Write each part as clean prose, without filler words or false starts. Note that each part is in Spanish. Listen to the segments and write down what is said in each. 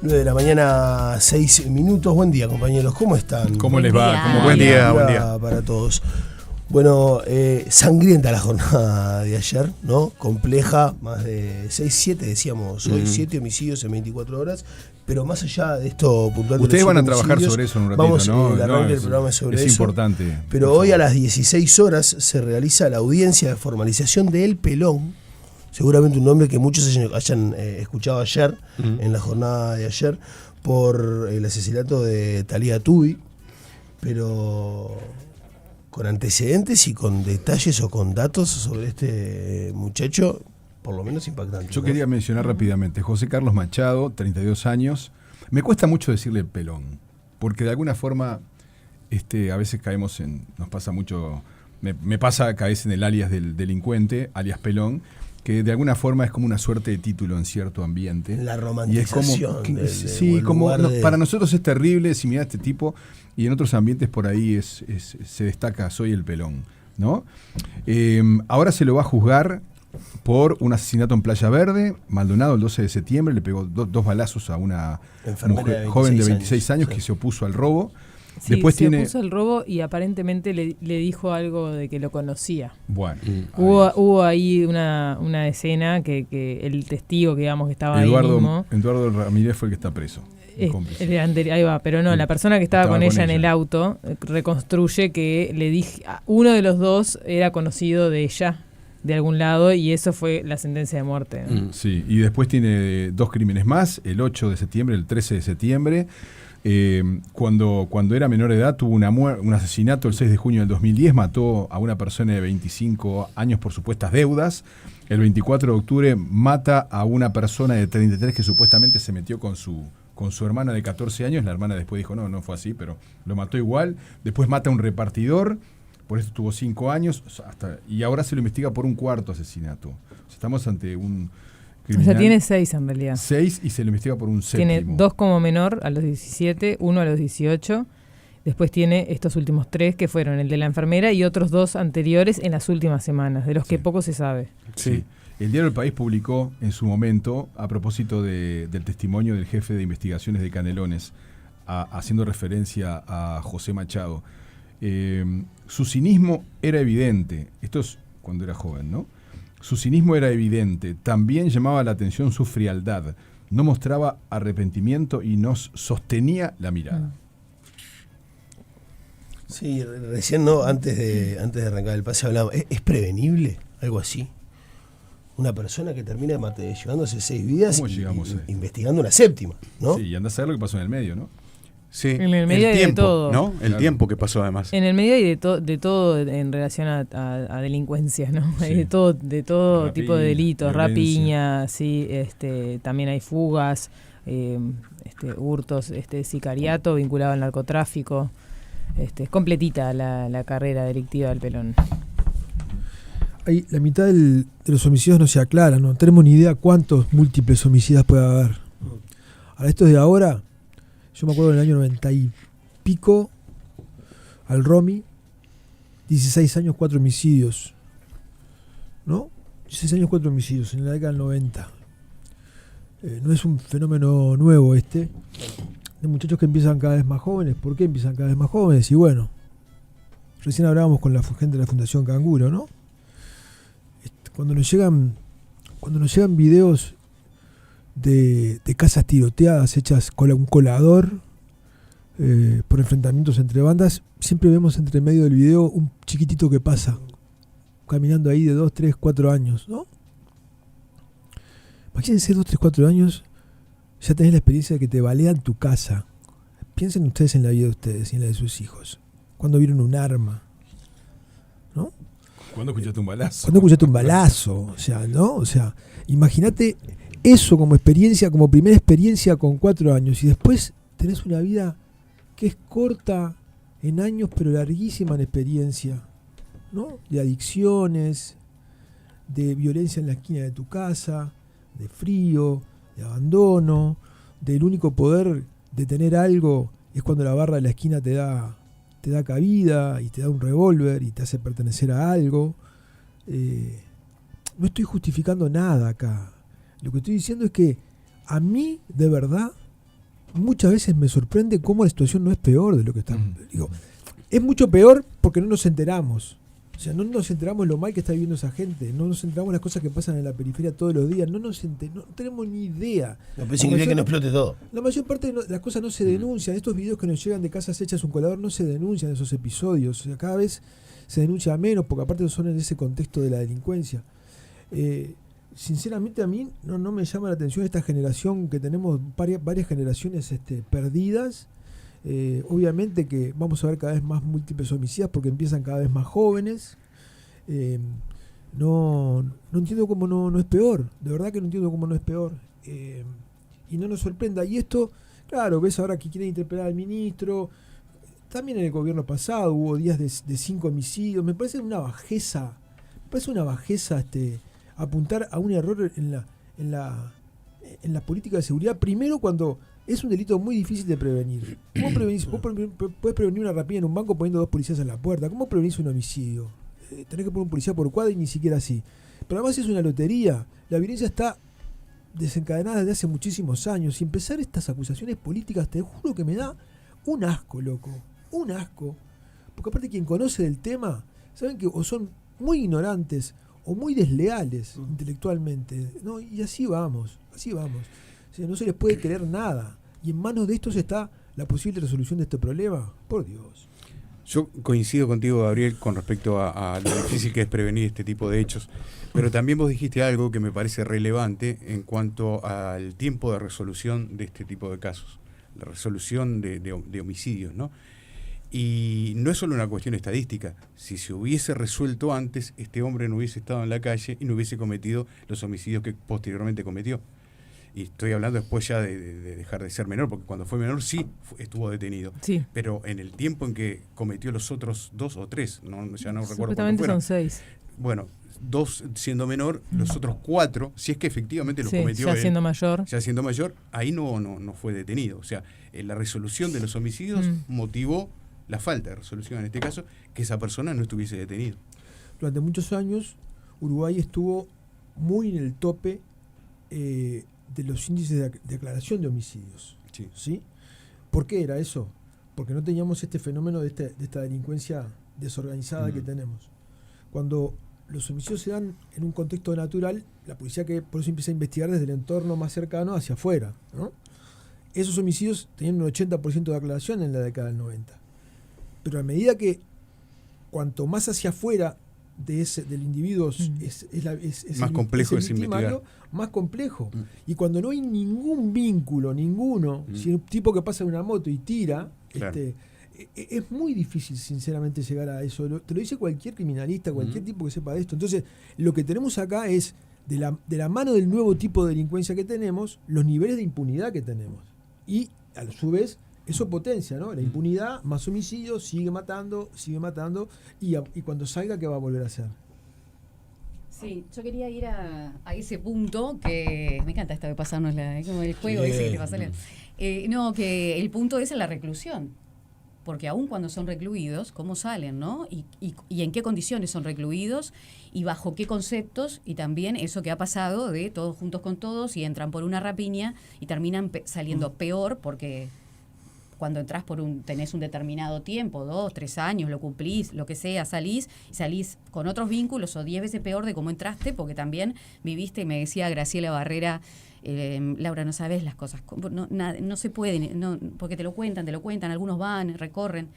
9 de la mañana, 6 minutos. Buen día, compañeros. ¿Cómo están? ¿Cómo les va? Buen día. Para todos. Bueno, sangrienta la jornada de ayer, ¿no? Compleja, más de 6, 7, decíamos hoy, 7 homicidios en 24 horas. Pero más allá de esto puntual. Ustedes van a trabajar sobre eso en un ratito, vamos, ¿no? El arranque del programa es sobre eso. Es importante. Pero hoy a las 16 horas se realiza la audiencia de formalización de El Pelón. Seguramente un nombre que muchos hayan escuchado ayer, en la jornada de ayer, por el asesinato de Thalía Tubi, pero con antecedentes y con detalles o con datos sobre este muchacho, por lo menos impactantes. Yo quería mencionar rápidamente, José Carlos Machado, 32 años. Me cuesta mucho decirle Pelón, porque de alguna forma a veces caemos nos pasa mucho, me pasa caer en el alias del delincuente, alias Pelón, que de alguna forma es como una suerte de título en cierto ambiente. La romantización. Para nosotros es terrible si mirá a este tipo, y en otros ambientes por ahí se destaca, soy el Pelón, ¿no? Ahora se lo va a juzgar por un asesinato en Playa Verde. Maldonado el 12 de septiembre le pegó dos balazos a una mujer joven de 26 años, sí, que se opuso al robo. Sí, después se opuso al robo y aparentemente le dijo algo de que lo conocía. Bueno, hubo ahí una escena que el testigo que estaba ahí mismo. Eduardo Ramírez fue el que está preso. Ahí va, pero no, la persona que estaba con ella en el auto reconstruye que le dije, uno de los dos era conocido de ella de algún lado, y eso fue la sentencia de muerte. Sí, y después tiene 2 crímenes más, el 8 de septiembre, el 13 de septiembre. Cuando era menor de edad tuvo un asesinato el 6 de junio del 2010, mató a una persona de 25 años por supuestas deudas. El 24 de octubre mata a una persona de 33 que supuestamente se metió con su hermana de 14 años. La hermana después dijo no fue así, pero lo mató igual. Después mata a un repartidor, por eso tuvo 5 años, y ahora se lo investiga por un cuarto asesinato. Estamos ante un criminal. O sea, tiene 6 en realidad. 6 y se lo investiga por un séptimo. Tiene 2 como menor a los 17, 1 a los 18. Después tiene estos últimos 3 que fueron el de la enfermera y otros 2 anteriores en las últimas semanas, de los que poco se sabe. Sí. El diario El País publicó en su momento, a propósito del testimonio del jefe de investigaciones de Canelones, haciendo referencia a José Machado. Su cinismo era evidente. Esto es cuando era joven, ¿no? Su cinismo era evidente. También llamaba la atención su frialdad. No mostraba arrepentimiento y nos sostenía la mirada. Sí, recién antes de arrancar el pase hablamos. ¿Es prevenible? Algo así. Una persona que termina llevándose 6 vidas investigando una séptima, ¿no? Sí, y anda a saber lo que pasó en el medio, ¿no? Sí, en el medio tiempo, de todo, ¿no? El tiempo que pasó además. En el medio hay de todo en relación a delincuencias, ¿no? Sí. Hay de todo tipo de delitos, rapiña, sí, también hay fugas, hurtos, sicariato vinculado al narcotráfico. Es completita la carrera delictiva del Pelón. La mitad de los homicidios no se aclaran, no tenemos ni idea cuántos múltiples homicidas puede haber. Ahora, esto es de ahora. Yo me acuerdo en el año 90 y pico, al Romy, 16 años, 4 homicidios. ¿No? 16 años, 4 homicidios, en la década del 90. No es un fenómeno nuevo de muchachos que empiezan cada vez más jóvenes. ¿Por qué empiezan cada vez más jóvenes? Y bueno, recién hablábamos con la gente de la Fundación Canguro, ¿no? Cuando nos llegan videos de casas tiroteadas hechas con un colador por enfrentamientos entre bandas, siempre vemos entre medio del video un chiquitito que pasa caminando ahí de 2, 3, 4 años, ¿no? Imagínense 2, 3, 4 años, ya tenés la experiencia de que te balean tu casa. Piensen ustedes en la vida de ustedes y en la de sus hijos. ¿Cuándo vieron un arma? ¿No? ¿Cuándo escuchaste un balazo? ¿Cuándo escuchaste un balazo? O sea, ¿no? O sea, imagínate eso como experiencia, como primera experiencia con 4 años, y después tenés una vida que es corta en años pero larguísima en experiencia, ¿no? De adicciones, de violencia en la esquina de tu casa, de frío, de abandono, del único poder de tener algo es cuando la barra de la esquina te da cabida y te da un revólver y te hace pertenecer a algo. No estoy justificando nada acá. Lo que estoy diciendo es que a mí, de verdad, muchas veces me sorprende cómo la situación no es peor de lo que está. Digo, es mucho peor porque no nos enteramos. O sea, no nos enteramos lo mal que está viviendo esa gente, no nos enteramos las cosas que pasan en la periferia todos los días, no tenemos ni idea. No, pero es increíble que no explote todo. La mayor parte de las cosas no se denuncian. Estos videos que nos llegan de casas hechas un colador no se denuncian, esos episodios. O sea, cada vez se denuncia menos, porque aparte son en ese contexto de la delincuencia. Sinceramente a mí no me llama la atención esta generación que tenemos, varias generaciones perdidas. Obviamente que vamos a ver cada vez más múltiples homicidas porque empiezan cada vez más jóvenes. No entiendo cómo no es peor, de verdad que no entiendo cómo no es peor. Y no nos sorprenda. Y esto, claro, ves ahora que quieren interpelar al ministro. También en el gobierno pasado hubo días de 5 homicidios. Me parece una bajeza apuntar a un error en la política de seguridad. Primero, cuando es un delito muy difícil de prevenir. ¿Cómo prevenís? Vos podés prevenir una rapina en un banco poniendo 2 policías en la puerta. ¿Cómo prevenís un homicidio? Tenés que poner un policía por cuadra y ni siquiera así. Pero además es una lotería. La violencia está desencadenada desde hace muchísimos años. Y empezar estas acusaciones políticas, te juro que me da un asco, loco. Un asco. Porque aparte quien conoce del tema, saben que o son muy ignorantes o muy desleales intelectualmente, ¿no? Y así vamos. O sea, no se les puede creer nada. Y en manos de estos está la posible resolución de este problema. Por Dios. Yo coincido contigo, Gabriel, con respecto a lo difícil que es prevenir este tipo de hechos. Pero también vos dijiste algo que me parece relevante en cuanto al tiempo de resolución de este tipo de casos. La resolución de homicidios, ¿no? Y no es solo una cuestión estadística. Si se hubiese resuelto antes, este hombre no hubiese estado en la calle y no hubiese cometido los homicidios que posteriormente cometió. Y estoy hablando después ya de dejar de ser menor, porque cuando fue menor sí estuvo detenido. Sí. Pero en el tiempo en que cometió los otros 2 o 3, ya no recuerdo cuántos Supuestamente fueron. son 6. Bueno, 2 siendo menor, los otros 4, si es que efectivamente los cometió ya él, siendo mayor. ya siendo mayor, ahí no fue detenido. O sea, la resolución de los homicidios motivó la falta de resolución, en este caso, que esa persona no estuviese detenido. Durante muchos años, Uruguay estuvo muy en el tope de los índices de aclaración de homicidios. ¿Sí? ¿Por qué era eso? Porque no teníamos este fenómeno de esta delincuencia desorganizada que tenemos. Cuando los homicidios se dan en un contexto natural, la policía que por eso empieza a investigar desde el entorno más cercano hacia afuera, ¿no? Esos homicidios tenían un 80% de aclaración en la década del 90. Pero a medida que cuanto más hacia afuera del individuo es más complejo es el victimario, más complejo. Y cuando no hay ningún vínculo, si un tipo que pasa en una moto y tira, claro, es muy difícil sinceramente llegar a eso. Te lo dice cualquier criminalista, cualquier tipo que sepa de esto. Entonces, lo que tenemos acá es, de la mano del nuevo tipo de delincuencia que tenemos, los niveles de impunidad que tenemos. Y a su vez, eso potencia, ¿no? La impunidad, más homicidios, sigue matando, y cuando salga, ¿qué va a volver a hacer? Sí, yo quería ir a ese punto que me encanta esto de pasarnos como el juego ese que te pasa. No, que el punto es en la reclusión. Porque aún cuando son recluidos, ¿cómo salen, no? Y en qué condiciones son recluidos y bajo qué conceptos, y también eso que ha pasado de todos juntos con todos y entran por una rapiña y terminan saliendo peor porque cuando entras tenés un determinado tiempo, 2, 3 años, lo cumplís, lo que sea, salís con otros vínculos o 10 veces peor de cómo entraste, porque también viviste, me decía Graciela Barrera, Laura, no sabes las cosas, no se puede, porque te lo cuentan, algunos van, recorren.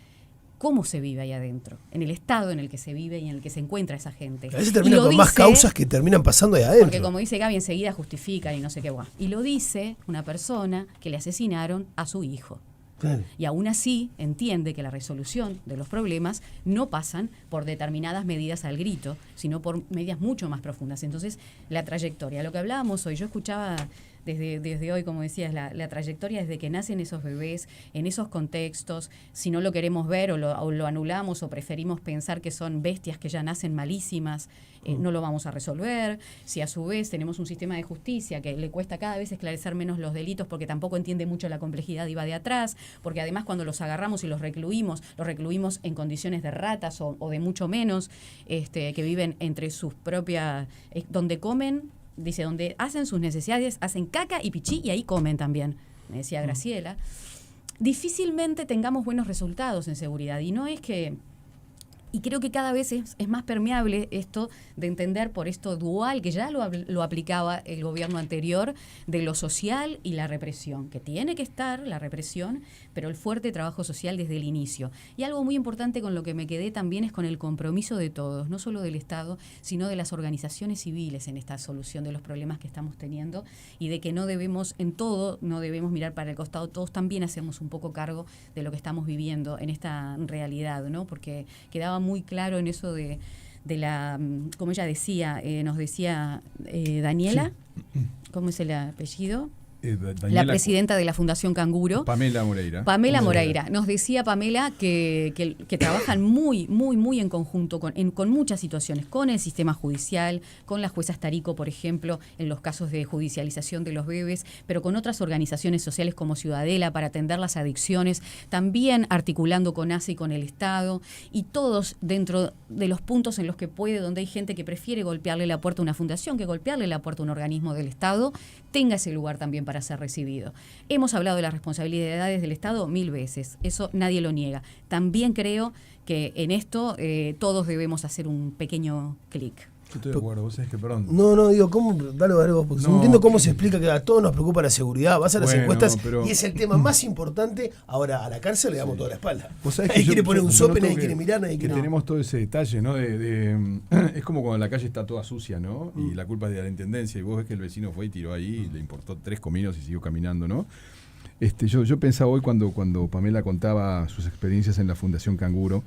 ¿Cómo se vive ahí adentro? En el estado en el que se vive y en el que se encuentra esa gente. A veces termina con más causas que terminan pasando ahí adentro. Porque como dice Gaby, enseguida justifican y no sé qué. Y lo dice una persona que le asesinaron a su hijo. Claro. Y aún así entiende que la resolución de los problemas no pasan por determinadas medidas al grito, sino por medidas mucho más profundas. Entonces, la trayectoria, lo que hablábamos hoy, yo escuchaba desde hoy, como decías, la trayectoria desde que nacen esos bebés, en esos contextos, si no lo queremos ver o lo anulamos o preferimos pensar que son bestias que ya nacen malísimas, no lo vamos a resolver. Si a su vez tenemos un sistema de justicia que le cuesta cada vez esclarecer menos los delitos porque tampoco entiende mucho la complejidad y va de atrás, porque además cuando los agarramos y los recluimos en condiciones de ratas o de mucho menos, que viven entre sus propias, donde comen, dice, donde hacen sus necesidades, hacen caca y pichí y ahí comen también. me decía Graciela, difícilmente tengamos buenos resultados en seguridad. Y no es que... Y creo que cada vez es más permeable esto de entender por esto dual, que ya lo aplicaba el gobierno anterior, de lo social y la represión, que tiene que estar la represión, pero el fuerte trabajo social desde el inicio. Y algo muy importante con lo que me quedé también es con el compromiso de todos, no solo del Estado, sino de las organizaciones civiles en esta solución de los problemas que estamos teniendo, y de que no debemos, en todo, no debemos mirar para el costado, todos también hacemos un poco cargo de lo que estamos viviendo en esta realidad, ¿no? Porque quedaba muy claro en eso de la, como ella decía, nos decía Daniela, sí. ¿Cómo es el apellido? La presidenta de la Fundación Canguro. Pamela Moreira. Pamela Moreira. Nos decía Pamela que trabajan muy, muy, muy en conjunto con muchas situaciones, con el sistema judicial, con la jueza Tarico, por ejemplo, en los casos de judicialización de los bebés, pero con otras organizaciones sociales como Ciudadela para atender las adicciones, también articulando con ACE y con el Estado, y todos dentro de los puntos en los que puede, donde hay gente que prefiere golpearle la puerta a una fundación que golpearle la puerta a un organismo del Estado, tenga ese lugar también para ser recibido. Hemos hablado de las responsabilidades del Estado 1000 veces, eso nadie lo niega. También creo que en esto todos debemos hacer un pequeño clic. Estoy de acuerdo, vos sabés que, perdón. No, digo, ¿cómo? Dale vos, porque no entiendo cómo se explica que a todos nos preocupa la seguridad. Vas a las encuestas y es el tema más importante. Ahora, a la cárcel le damos toda la espalda. Nadie quiere poner un sope, nadie quiere mirar, nadie quiere... Tenemos todo ese detalle, ¿no? Es como cuando la calle está toda sucia, ¿no? Y la culpa es de la intendencia, y vos ves que el vecino fue y tiró ahí, le importó 3 cominos y siguió caminando, ¿no? Yo pensaba hoy cuando Pamela contaba sus experiencias en la Fundación Canguro,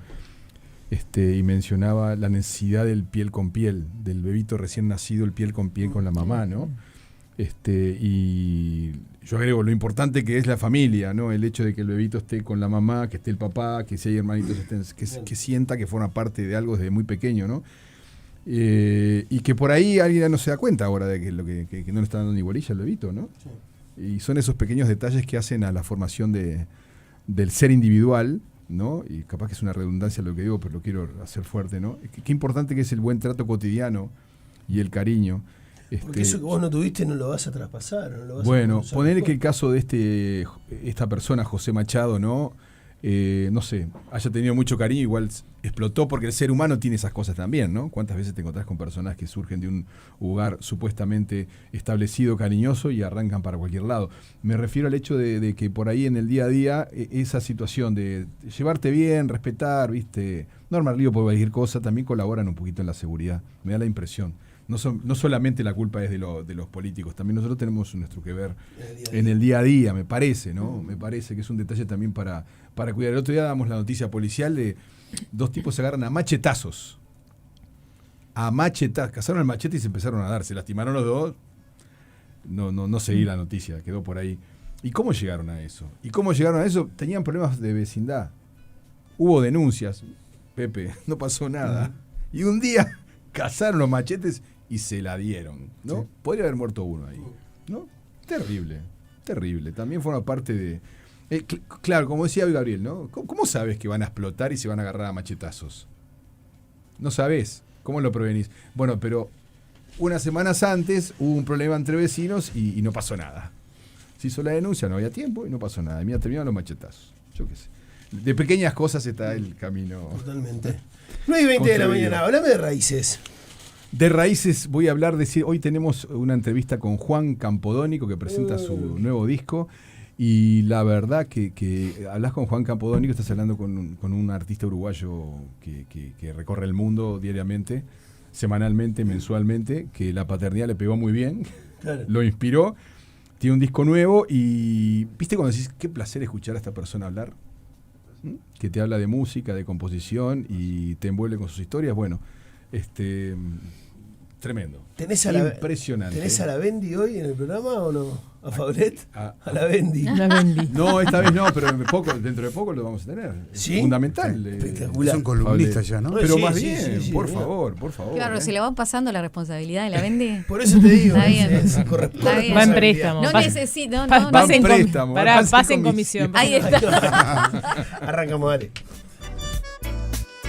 y mencionaba la necesidad del piel con piel, del bebito recién nacido, el piel con la mamá, ¿no? Y yo agrego lo importante que es la familia, ¿no? El hecho de que el bebito esté con la mamá, que esté el papá, que si hay hermanitos, que sienta que forma parte de algo desde muy pequeño, ¿no? Y que por ahí alguien no se da cuenta ahora de que no le está dando ni bolilla al bebito, ¿no? Sí. Y son esos pequeños detalles que hacen a la formación del ser individual, ¿no? Y capaz que es una redundancia lo que digo, pero lo quiero hacer fuerte, ¿no? Qué importante que es el buen trato cotidiano y el cariño. Porque eso que vos no tuviste no lo vas a traspasar. No lo vas bueno, poner que el caso de esta persona, José Machado, ¿no? No sé, haya tenido mucho cariño, igual explotó, porque el ser humano tiene esas cosas también, ¿no? ¿Cuántas veces te encontrás con personas que surgen de un lugar supuestamente establecido, cariñoso, y arrancan para cualquier lado? Me refiero al hecho de que por ahí en el día a día, esa situación de llevarte bien, respetar, ¿viste? No armar lío por cualquier cosa, también colaboran un poquito en la seguridad, me da la impresión. No solamente la culpa es de los políticos, también nosotros tenemos nuestro que ver en el día a día, me parece, ¿no? Me parece que es un detalle también para cuidar. El otro día damos la noticia policial de 2 tipos se agarran a machetazos. Cazaron el machete y se empezaron a dar, se lastimaron los 2. No seguí la noticia, quedó por ahí. ¿Y cómo llegaron a eso? Tenían problemas de vecindad. Hubo denuncias, Pepe, no pasó nada. Y un día cazaron los machetes y se la dieron, ¿no? Sí. Podría haber muerto uno ahí, ¿no? Terrible. También forma parte de... claro, como decía hoy Gabriel, ¿no? ¿Cómo sabes que van a explotar y se van a agarrar a machetazos? No sabés. ¿Cómo lo prevenís? Bueno, pero unas semanas antes hubo un problema entre vecinos y no pasó nada. Se hizo la denuncia, no había tiempo y no pasó nada. Y mira, terminaron los machetazos. Yo qué sé. De pequeñas cosas está el camino. Totalmente. 9:20 de la mañana, hablame de raíces. De raíces voy a hablar hoy tenemos una entrevista con Juan Campodónico que presenta su nuevo disco, y la verdad que hablas con Juan Campodónico, estás hablando con un artista uruguayo que recorre el mundo diariamente, semanalmente, mensualmente, que la paternidad le pegó muy bien, claro. Lo inspiró, tiene un disco nuevo y viste cuando decís qué placer escuchar a esta persona hablar, que te habla de música, de composición y te envuelve con sus historias. Bueno, tremendo. Impresionante. ¿Tenés a la Bendy hoy en el programa o no? ¿A Fabret? A la Bendy. No, esta vez no, pero dentro de poco lo vamos a tener. ¿Sí? Es fundamental. Espectacular. Son columnistas ya, ¿no? Pero sí, más bien, sí, por favor. Claro, se le van pasando la responsabilidad de la Vende. Por eso te digo. Está bien. Va en préstamo. No necesito. Pasen comisión. Ahí está. Arrancamos, dale.